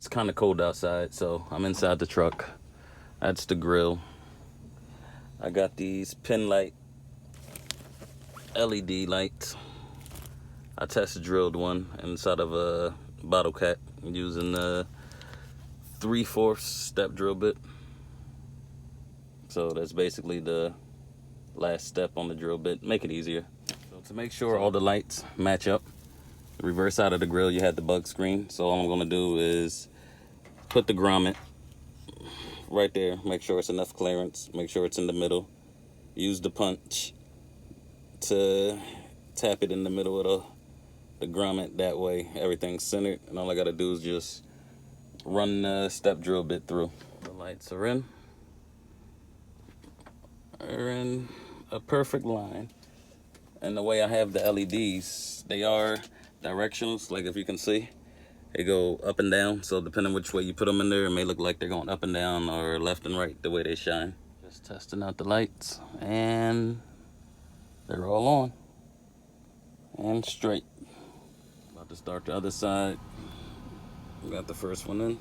It's kind of cold outside, so I'm inside the truck. That's the grill. I got these pin light LED lights. I test drilled one inside of a bottle cap using the 3/4 step drill bit. So that's basically the last step on the drill bit. Make it easier. So to make sure all the lights match up, the reverse side of the grill, you had the bug screen. So all I'm gonna do is put the grommet right there. Make sure it's enough clearance. Make sure it's in the middle. Use the punch to tap it in the middle of the grommet. That way everything's centered, and all I gotta do is just run the step drill bit through. The lights are in a perfect line, and the way I have the LEDs, they are directionals. Like if you can see, they go up and down, so depending which way you put them in there, it may look like they're going up and down or left and right, the way they shine. Just testing out the lights, and they're all on and straight. About to start the other side. We got the first one in.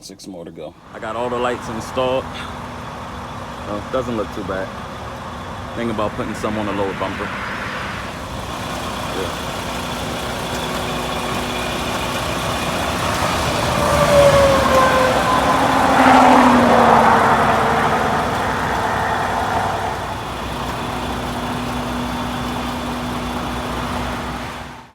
6 more to go. I got all the lights installed. So it doesn't look too bad. Think about putting some on the lower bumper. Yeah.